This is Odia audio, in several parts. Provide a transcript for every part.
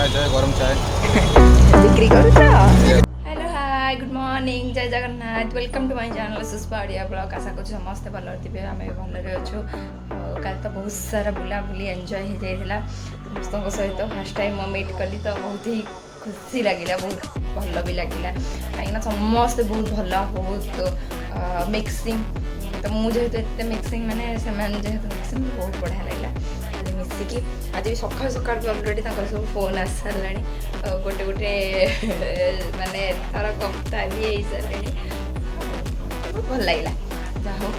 चाय चाय गरम चाय बिक्री करुछ। हेलो हाय गुड मॉर्निंग जय Jagannath welcome to my channel Sushpa Odia blog. आशा करूँ समस्ते भल थे आम भलरे अच्छु। कल तो बहुत सारा बुला बुली एंजॉय हो जाता समस्त सहित फर्स्ट टाइम मीट कली तो बहुत ही खुशी लगे बहुत भल भी लगे कहीं समस्ते बहुत भल बहुत मिक्सिंग तो मुझे एत मिक्सिंग माने जेहेतु मिक्सिंग बहुत बढ़िया लगे मिसिकी आज भी सकाल सकाल भी अलरेडी सब फोन आस सारे गोटे गोटे माने तार कप्ता भी हो सारे बहुत भल लगे जाओ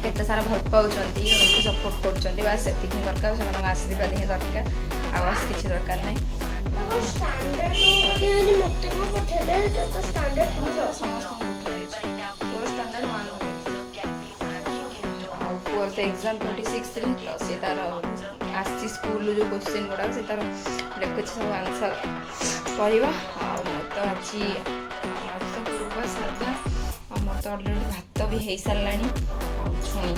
केते सारा भल पाँच सपोर्ट कर बास से दरकार से आशीर्वाद ही दरकार आवास किसी दरकार नहीं। पुअर तो एग्जाम 26 तो सी तार आसी स्कूल जो क्वेश्चन गुड़ा से तार देखुच सब आंसर पढ़ा तो आज पूर्व साधा मोर तो अलरेडी भात भी हो सारा छुई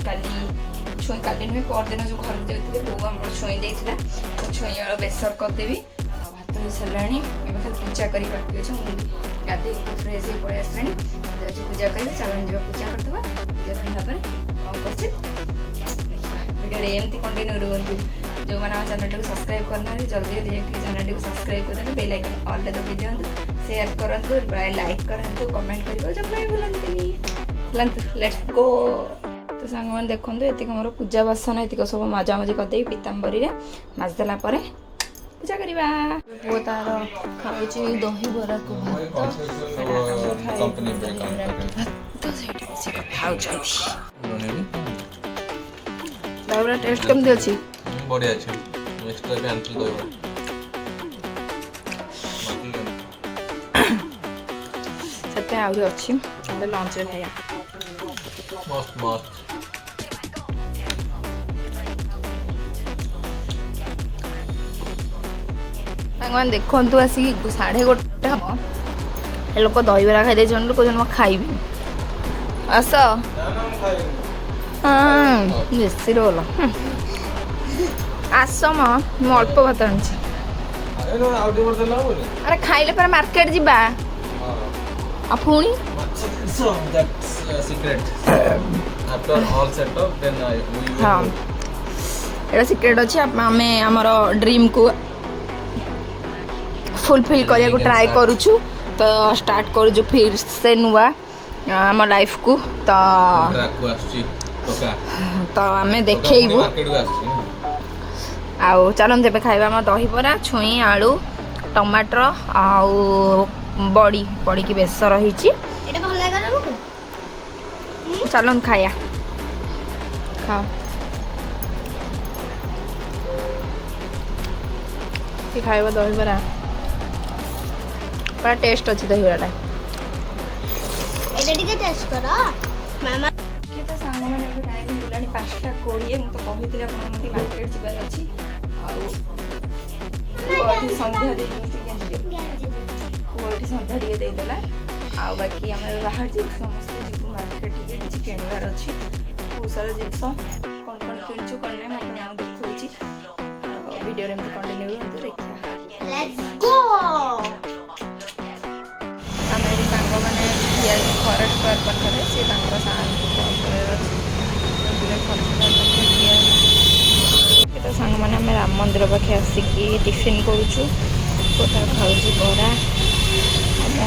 काली नुहे परदिन जो घर जाते बो आम छुई देता तो छुई आलू बेसर करदेवी भात हो सारा खाली पूजा कर गाधे फ्रेश हो पड़े आसानी पूजा कर चलन जा पूजा करदे पूजा सारापर कौन कर वीडियो एमती कंटिन्यू रुहतु जो मैंने चैनल को सब्सक्राइब करना जल्दी जल्दी चैनल को सब्सक्राइब कर बेल आइकन ऑल रे दबी दियंतु शेयर करंतु लाइक करंतु कमेंट करिवो जब मैं भूलंतुनी लेट्स गो। तो सांग मैंने देखते ये मोर पूजा बासन ये सब मजामजी करदे पीताम्बरी मजदेला पूजा करवा पु तार खाऊ दही बरा को भात टेस्ट केमती अच्छी बढ़िया अच्छे एक्स्ट्रा भी आंचल दही से आहरी अच्छी लंच रे खाया मस्त मस्त भगवान देखु आसिक 1:30 हम लोक दहीबरा खाई लोग कहते खाइबी आस बेसी रोल आस मु अल्प भात आनी अरे खाइले पर मार्केट जीवा आ पुणी हाँ ये सिक्रेट अच्छे आम आमर ड्रीम को फुलफिल करने को ट्राई करुचु तो स्टार्ट करूँ फिर से नुआ आम लाइफ को तो आम देखू आउ चलन जब खाइबा आम दहीबरा छुई आलू टमाटर आउ बड़ी बड़ी की बेसर रही चलन खाया खाओ कि खाइबा दहीबरा बड़ा टेस्ट अच्छी दहीबरा टेस्ट करो मामा के तो सांग माने टाइम बुलानी 5:20 मु तो कहितले अपन मते मार्केट जिबार अछि और संध्या दे कोठी संध्या दे देला आ बाकी हमर बाहर जे समस्त जीव मार्केट के किछि केनवार अछि बहुत सारा जिंस कोन किनछु करने मते नाउ देखौछि वीडियो रे कंटिन्यू करते देखिया लेट्स गो। फॉरेस्ट पार्क पाखे सी तो सांग मैंने आम राम मंदिर पाखे आसिकी टिफिन करुचु कोटा खाऊँ बरा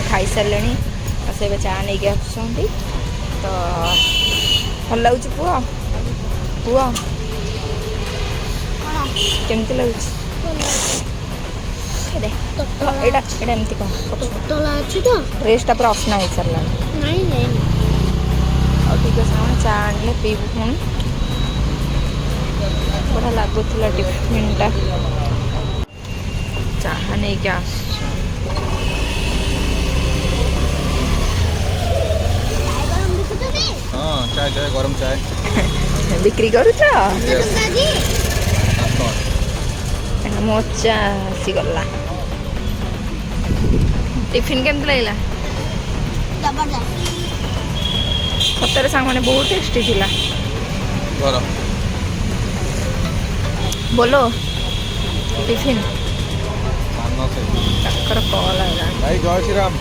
खाई सारे से चा नहीं आस तो भल लगुच पुआ पुआ केमती लगुच एमती कह ड्रेसटा पूरा अपना हो सारा ठीक है चा आने पीबू पुणी बड़ा लगुला टिफिनटा चाह नहीं क्या चाय चाय गरम चाय बिक्री करुच मोचा आसीगला टिफिन केमती लगे सतरे सांग मैंने बहुत टेस्टी थिला बोलो टिफिन ତାଙ୍କର କଲ୍ ଆଇଲାଣି ଭାଇ ଜୟ ଶ୍ରୀରାମ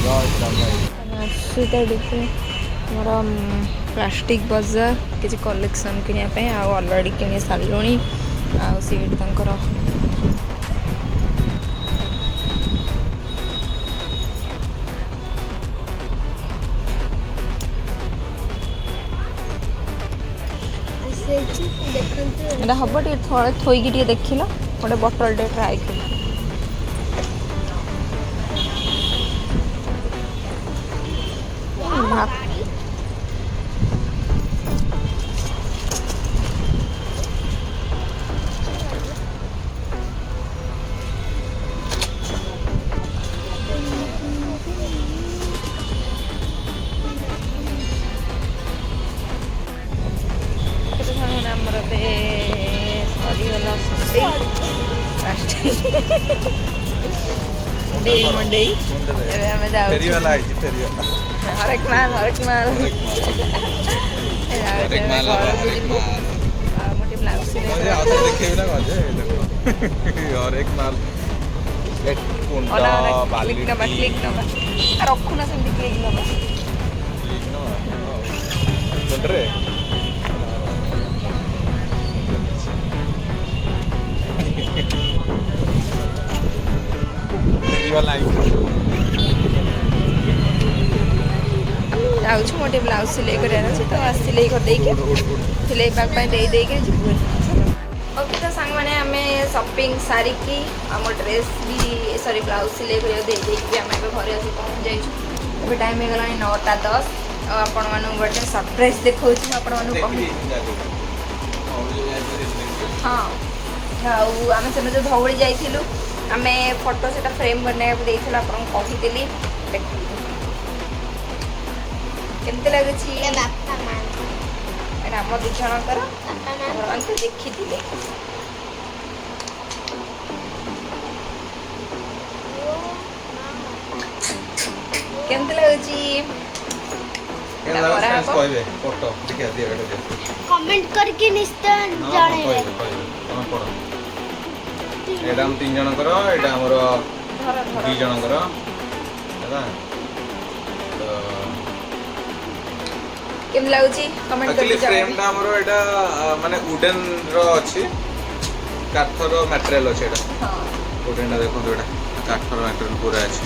ଭାଇ। ଆସୁଛିତ ଟିକେ ଆମର ପ୍ଲାଷ୍ଟିକ୍ ବଜାର କିଛି କଲେକ୍ସନ୍ କିଣିବା ପାଇଁ ଆଉ ଅଲରେଡ଼ି କିଣି ସାରିଲୁଣି ଆଉ ସେଇଠି ତାଙ୍କର ଏଇଟା ହବ ଟିକେ ଥରେ ଥୋଇକି ଟିକେ ଦେଖିଲ ଗୋଟେ ବଟଲ୍ ଟିକେ ଟ୍ରାଏ କର ଆମର ଏବେ ସରିଗଲା ମଣ୍ଡେଇ ଏବେ ଆମେ ଯାଉଛୁ ହରେକ ମାଲ ଆଉ ଗୋଟେ ବ୍ଲାଉଜ କ୍ଲିକ୍ ନବା ରଖୁନା ସେମିତି କ୍ଲିକ୍ ନବା ଯାଉଛୁ ମୋ ଟିକେ ବ୍ଲାଉଜ ସିଲେଇ କରିବାର ଅଛି ତ ସିଲେଇ କରିଦେଇକି ସିଲେଇ ପାକ୍ ପାଇଁ ଦେଇକି ଯିବୁ ଓକେ ତ ସାଙ୍ଗମାନେ ଆମେ ସପିଂ ସାରିକି ଆମ ଡ୍ରେସ୍ ବି ସରି ବ୍ଲାଉଜ ସିଲେଇ କରିବାକୁ ଦେଇକି ଆମେ ଏବେ ଘରେ ଆସି ପହଞ୍ଚି ଯାଇଛୁ ଏବେ ଟାଇମ୍ ହେଇଗଲାଣି 9:10 ଆଉ ଆପଣମାନଙ୍କୁ ଗୋଟେ ସରପ୍ରାଇଜ୍ ଦେଖାଉଛି ମୁଁ ଆପଣମାନଙ୍କୁ କହିବି ହଁ ଆଉ ଆମେ ସେଦିନ ଯେଉଁ ଧଉଳି ଯାଇଥିଲୁ ଆମେ ଫଟୋ ସେଟା ଫ୍ରେମ୍ ବନେଇବାକୁ ଦେଇଥିଲୁ ଆପଣଙ୍କୁ କହିଥିଲି କେମିତି ଲାଗୁଛି ଏଇଟା ଆମ ଦୁଇ ଜଣଙ୍କର ଆପଣମାନେ ଦେଖିଥିଲେ କେମିତି ଲାଗୁଛି कमेंट करके निश्चय जणेबे एटा हम 3 जन करो एटा हमर 2 जन करो हैला तो केम लाଗୁଛି कमेंट करके फ्रेम टा हमर एटा माने वुडन रो अछि काठर मटेरियल अछि एटा हां वुडन देखो एटा काठर मटेरियल पूरा अछि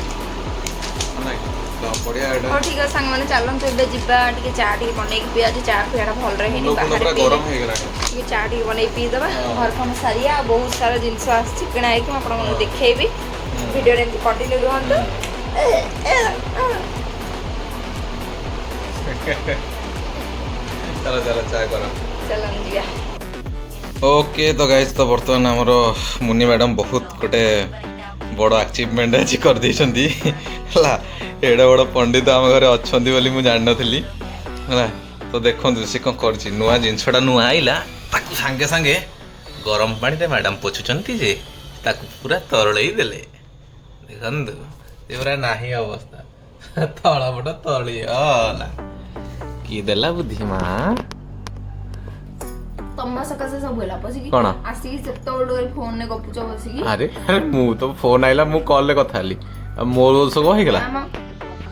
नै तो बढ़िया एटा और ठीक है संग माने चलन तो एबे जिबा टिके चा टिके बनै के पिया चा पियाडा भल रहिनी बाहर गरम हे गेला टिके चा टिके बनै पी दबा घर काम सारिया बहुत सारा जिंस आछि किणाई के आपण मन देखेबी वीडियो रे कंटिन्यू रहंतो चलो चलो चाय करो चलन दिया ओके तो गाइस तो वर्तमान हमरो मुन्नी मैडम बहुत गोटे बड़ अचीवमेंट आज कर देछंती हला एडा बड़ पंडित आम घरे अच्छंती बोली मु जान नथली हला तो देखंतु से कोन करछि नुवा जिंसडा नुवा आइला ताकु संगे संगे गरम पानी रे मैडम पोछुचंती जे ताकु पूरा तरळई देले देखंतु ए पूरा नाही अवस्था तळा बड तळी आला की देला बुद्धिमा तम्मा सकासे सब होला पसी कोन आसी सेतोडो फोन ने गपुचो बसी अरे मु तो फोन आइला मु कॉल ले कथा हली मोर सब हो गेला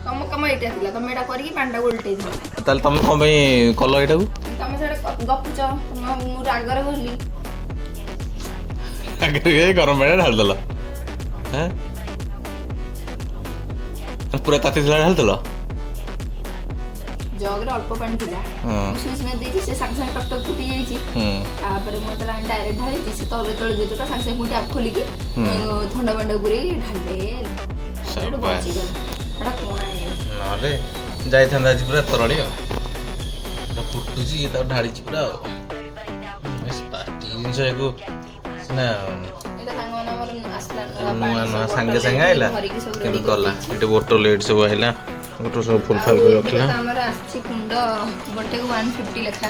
तम कम एटा थिला तम एटा करी पांडा उल्टे दिला ताल तम कम कल एटा को तम सेडा गपुचो मु रागर बोली अगर ये गरम पानी ढाल दला हैं पूरा ताती दिला ढाल दला जग रे अल्प पानी थिला स्विच में देछि से संग संग टक टक फुटी जाईछि तापर मो तला डायरेक्ट ढाली से तले तले जेतो संग संग मुटी आप खोली की ठंडा बंडा गुरी ढाल दे सब बची गला एटा कोन आए नाले जाई थांदा आज पूरा तरळी एटा फुटुची त ढाली छि पूरा बस पार्टी जिंस एको ना एटा संग मन हमर आसला नुआ संगे संगे आइला केन गला एटे बोतल एट सब आइला गोटो सब फुल फाल कर रखला हमर आछि कुंड गोटे को 150 लेखा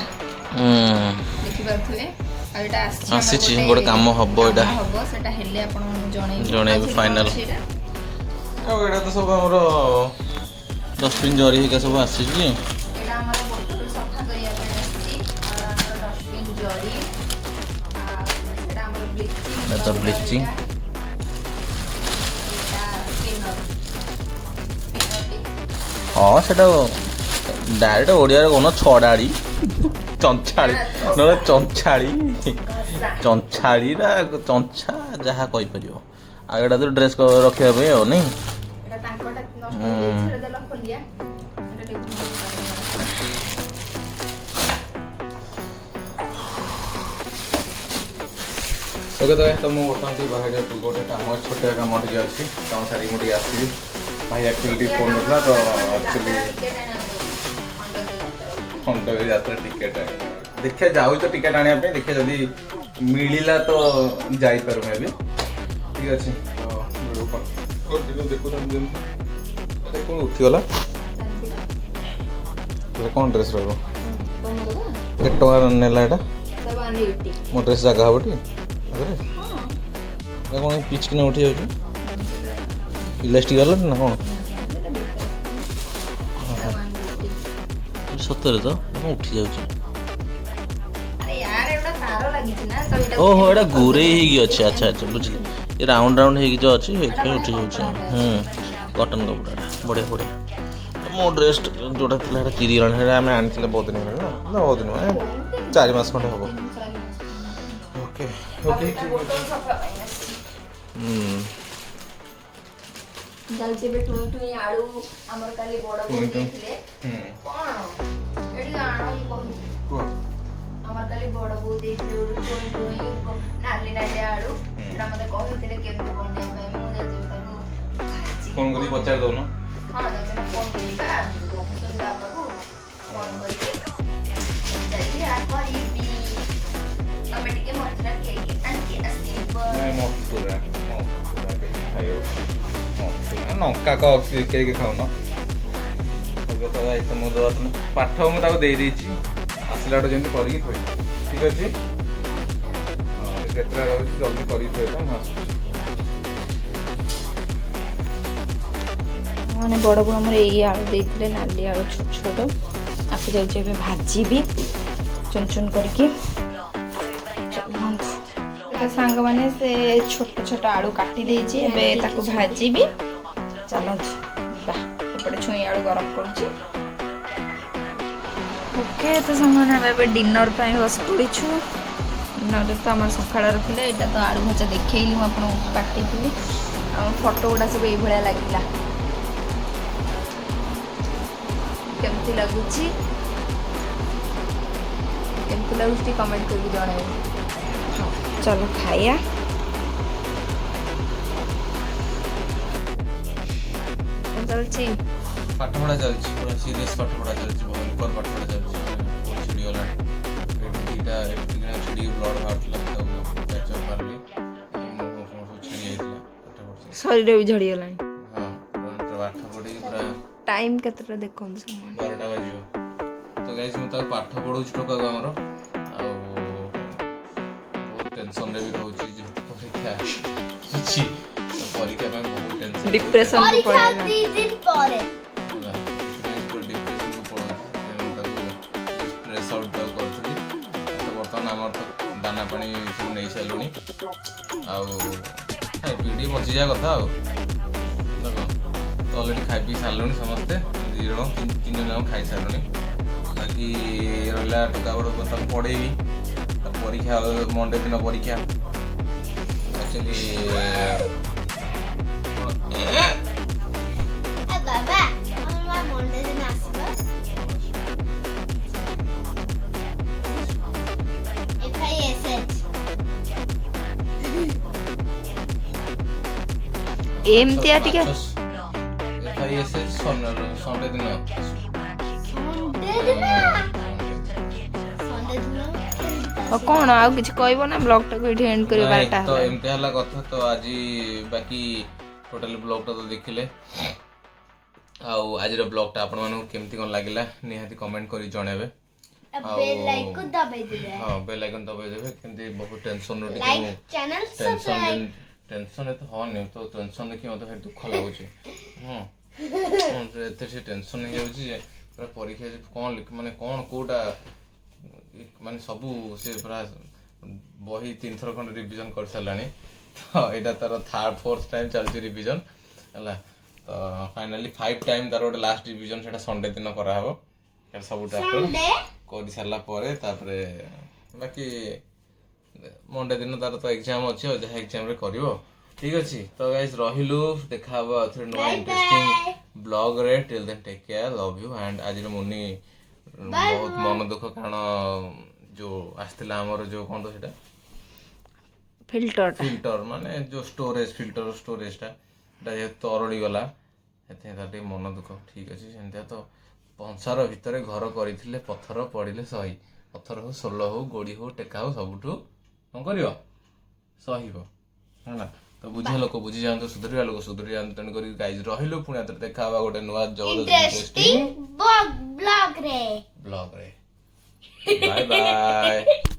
देखि बाथुए आ एटा आछि छि गोटे काम हबो एटा हबो सेटा हेले आपण जणे फाइनल आ एटा तो सब हमर डस्टबिन जरी के सब आछि जी एटा हमर बोतल सफा करिया पे आछि आ डस्टबिन जरी आ एटा हमर ब्लीचिंग तो ब्लीचिंग ହଁ ସେଟା ଡାଇରେକ୍ଟ ଓଡ଼ିଆରେ କହୁନ ଛଡ଼ାଳି ଚଞ୍ଛାଳି ନହେଲେ ଚଞ୍ଛାଳି ନା ଚଞ୍ଛା ଯାହା କହିପାରିବ ଆଉ ଏଇଟା ତ ଡ୍ରେସ୍ ରଖିବା ପାଇଁ ଆଉ ନାଇଁ ଓକେ ତ ମୁଁ ବର୍ତ୍ତମାନ ଟିକେ ବାହାରେ ଗୋଟେ କାମ ଛୋଟିଆ କାମ ଟିକେ ଅଛି କାମ ସାରିକି ମୁଁ ଟିକେ ଆସିବି ଭାଇ ଆକ୍ଚୁଆଲି ଟିକେ ଫୋନ୍ କରିଥିଲା ତ ଆକ୍ଚୁଆଲି ଖଣ୍ଡଗିରି ଯାତ୍ରା ଟିକେଟ୍ ଦେଖିବା ଯାଉଛ ଟିକେଟ୍ ଆଣିବା ପାଇଁ ଦେଖିବା ଯଦି ମିଳିଲା ତ ଯାଇପାରୁ ବି ଠିକ୍ ଅଛି ଦେଖୁଛନ୍ତି କ'ଣ ଉଠିଗଲା କ'ଣ ଡ୍ରେସ୍ ରହିବ କେତେ ଟଙ୍କା ନେଲା ଏଇଟା ମୋ ଡ୍ରେସ୍ ଜାଗା ହବ ଟି କ'ଣ ପିଚ୍ କିନା ଉଠି ଯାଉଛି ଇଲାଷ୍ଟିକ୍ ଗଲା ନା କ'ଣ ସତରେ ତ କ'ଣ ଉଠି ଯାଉଛି ଓହୋ ଏଇଟା ଗୁରେଇ ହେଇକି ଅଛି ଆଚ୍ଛା ଆଚ୍ଛା ବୁଝିଲି ଏ ରାଉଣ୍ଡ ରାଉଣ୍ଡ ହେଇକି ଯେଉଁ ଅଛି ସେଇଥିପାଇଁ ଉଠି ଯାଉଛି କଟନ୍ କପଡ଼ାଟା ବଢ଼ିଆ ବଢ଼ିଆ ମୋ ଡ୍ରେସ୍ ଯେଉଁଟା ଥିଲା ସେଇଟା ଚିରିଗଲାଣି ସେଇଟା ଆମେ ଆଣିଥିଲେ ବହୁତ ଦିନ ହେଲାଣି ନା ବହୁତ ଦିନ ମାନେ 4 ମାସ ଖଣ୍ଡେ ହେବ ଓକେ ଓକେ ଚାଲିଛି ଏବେ ଟୁଇଁ ଟୁଇଁ ଆଳୁ ଆମର କାଲି ବଡ଼ ବୋଉ ଦେଇଥିଲେ କ'ଣ ଏଠି ଆଣ ଆମର କାଲି ବଡ଼ ବୋଉ ଦେଇଥିଲେ ଗୋଟେ ଟୁଇଁ ଟୁଇଁ ନାଲି ନାଲି ଆଳୁ ସେଟା ମୋତେ କହିଥିଲେ କେମିତି ବନେଇବା ପାଇଁ ମୁଁ ଯଦି ତାକୁ ଫୋନ୍ କରି ପଚାରି ଦେଉନ ହଁ ଯଦି ଫୋନ୍ କରିବା ବାପାକୁ ଫୋନ୍ କରିକି ଯାଇକି କରିବି ଆମେ ଟିକେ ମସଲା କେକ୍ ଆଣିକି ଆସିବ ଲଙ୍କା କେକ୍ ଖାଉନ ମୁଁ ପାଠ ମୁଁ ତାକୁ ଦେଇଦେଇଛି ଆସିଲା ବେଳକୁ ଯେମିତି କରିକି ଥୋଇବି ଠିକ୍ ଅଛି କେତେଟା ରହୁଛି ଜଲ୍ଦି କରିକି ଥୋଇବା ମୁଁ ଆସୁଛି ମାନେ ବଡ଼ ବୋଉ ଆମର ଏଇ ଆଳୁ ଦେଇଥିଲେ ନାଲି ଆଳୁ ଛୋଟ ଛୋଟ ଆକୁ ଯାଉଛି ଏବେ ଭାଜିବି ଚୁନ ଚୁନ କରିକି ସାଙ୍ଗମାନେ ସେ ଛୋଟ ଛୋଟ ଆଳୁ କାଟି ଦେଇଛି ଏବେ ତାକୁ ଭାଜିବି ଚାଲନ୍ତୁ ଯିବା ଏପଟେ ଛୁଇଁ ଆଳୁ ଗରମ କରୁଛି ଓକେ ତ ସାଙ୍ଗମାନେ ଆମେ ଏବେ ଡିନର ପାଇଁ ବସି ପଡ଼ିଛୁ ଡିନରରେ ତ ଆମର ସକାଳର ଥିଲା ଏଇଟା ତ ଆଳୁ ଭଜା ଦେଖେଇଲି ମୁଁ ଆପଣଙ୍କୁ କାଟିଥିଲି ଆମ ଫଟୋ ଗୁଡ଼ା ସବୁ ଏଇଭଳିଆ ଲାଗିଲା କେମିତି ଲାଗୁଛି ଟିକେ କମେଣ୍ଟ କରିକି ଜଣାଇବେ चलो खाया चलছি ପାଠପଢ଼ା ଚାଲିଛି ପୁରା ସିରିୟସ୍ ପାଠପଢ଼ା ଚାଲିଛି ଭୟଙ୍କର ପାଠପଢ଼ା ଚାଲିଛି ବହୁତ ଛିଡ଼ିଗଲାଣି ଏଇଟା ଛିଡ଼ିକି ବ୍ଲଡ଼ ବାହାରୁଥିଲା ତାକୁ କ୍ୟାଚ୍ ପାରିଲି ଛିଡ଼ି ଯାଇଥିଲା ଶରୀର ବି ଝଡ଼ିଗଲାଣି ହଁ ପାଠ ପଢ଼ିକି ପୁରା ଟାଇମ୍ କେତେଟା ଦେଖନ୍ତୁ 12ଟା ବାଜିବ ତ ଗାଇସ୍ ମୁଁ ତାକୁ ପାଠ ପଢ଼ଉଛି ଟୋକାକୁ ଆମର ଆଉ ଟେନସନରେ ବି ରହୁଛି ଯେହେତୁ ପରୀକ୍ଷା କିଛି ପରୀକ୍ଷା ପାଇଁ ବହୁତ ଟେନସନ ଡିପ୍ରେସନ୍ କୁ ପଳେଇଲା दिन ପରେ ବର୍ତ୍ତମାନ ଆମର ତ ଦାନା ପାଣି ସବୁ ନେଇସାରିଲୁଣି ଆଉ ଖାଇ ପିଇ ବଞ୍ଚିଯିବା କଥା ଆଉ ଦେଖ ତ ଅଲରେଡ଼ି ଖାଇ ପିଇ ସାରିଲୁଣି ସମସ୍ତେ 2 ଜଣ 3 ଜଣ ଯାକ ଖାଇସାରିଲୁଣି ବାକି ରହିଲା ଟୋକା ବଡ଼ ତାକୁ ପଢ଼େଇବି ପରୀକ୍ଷା ମଣ୍ଡେ ଦିନ ପରୀକ୍ଷା ଆକ୍ଚୁଆଲି ବାବା ଆମର ମଣ୍ଡେ ଦିନ ଆସିବ ଏମିତିଆ ଟିକେ ସଣ୍ଡେ ଦିନ କ'ଣ ଆଉ କିଛି କହିବ ନା ବ୍ଲଗଟାକୁ ଏଇଠି ଏଣ୍ଡ କରିବା ବାରଟା ତ ଏମିତି ହେଲା କଥା ତ ଆଜି ବାକି ଟୋଟାଲି ବ୍ଲଗଟା ତ ଦେଖିଲେ ଆଉ ଆଜିର ବ୍ଲଗଟା ଆପଣମାନଙ୍କୁ କେମିତି କ'ଣ ଲାଗିଲା ନିହାତି କମେଣ୍ଟ କରି ଜଣାଇବେ ଆଉ ବେଲ୍ ଆଇକନ୍ ଦବାଇଦେବେ କେମିତି ବହୁତ ଟେନସନରୁ ଟିକେ ମୁଁ ଟେନସନ ଏତେ ହଉନି ତ ଟେନସନ ଦେଖି ମୋତେ ଭାରି ଦୁଃଖ ଲାଗୁଛି ଏତେ ସେ ଟେନସନ ହେଇଯାଉଛି ଯେ ପୁରା ପରୀକ୍ଷା କ'ଣ ମାନେ କ'ଣ କେଉଁଟା ମାନେ ସବୁ ସେ ପୁରା ବହି 3 ଥର ଖଣ୍ଡେ ରିଭିଜନ କରିସାରିଲାଣି ତ ଏଇଟା ତାର 4th ଟାଇମ୍ ଚାଲିଛି ରିଭିଜନ ହେଲା ତ ଫାଇନାଲି 5 ଟାଇମ୍ ତାର ଗୋଟେ ଲାଷ୍ଟ ରିଭିଜନ ସେଟା ସଣ୍ଡେ ଦିନ କରାହବ ସେଟା ସବୁ ଟ୍ରାକ୍ଟର କରି ସାରିଲା ପରେ ତାପରେ ବାକି ମଣ୍ଡେ ଦିନ ତାର ତ ଏକ୍ଜାମ ଅଛି ଆଉ ଯାହା ଏକ୍ଜାମରେ କରିବ ଠିକ୍ ଅଛି ତ ଗାଇସ୍ ରହିଲୁ ଦେଖା ହବ ଆଉଥରେ ନୂଆ ଇଣ୍ଟରେଷ୍ଟିଂ ବ୍ଲଗରେ till then take care love you and ଆଜିର ମୁନି ବହୁତ ମନ ଦୁଃଖ କାରଣ ଯୋଉ ଆସିଥିଲା ଆମର ଯୋଉ କଣ ତ ସେଟା ଫିଲ୍ଟର ମାନେ ଯୋଉ ଫିଲ୍ଟର ଷ୍ଟୋରେଜଟା ସେଟା ଯେହେତୁ ତରଳି ଗଲା ସେଥିପାଇଁ ତାର ଟିକେ ମନ ଦୁଃଖ ଠିକ୍ ଅଛି ସେମିତିଆ ତ ସଂସାର ଭିତରେ ଘର କରିଥିଲେ ପଥର ପଡ଼ିଲେ ସହି ପଥର ହଉ ସୋଲ ହଉ ଗୋଡ଼ି ହଉ ଟେକା ହଉ ସବୁଠୁ କଣ କରିବ ସହିବ ହେଲା ତ ବୁଝିବା ଲୋକ ବୁଝି ଯାଆନ୍ତୁ ସୁଧୁରିବା ଲୋକ ସୁଧୁରି ଯାଆନ୍ତୁ ତେଣୁକରି ଗାଇଜ ରହିଲୁ ପୁଣି ଆଉଥରେ ଦେଖା ହବା ଗୋଟେ ନୂଆ ଇଣ୍ଟରେଷ୍ଟିଂ ବ୍ଲଗରେ ବ୍ଲଗରେ ବାଏ ବାଏ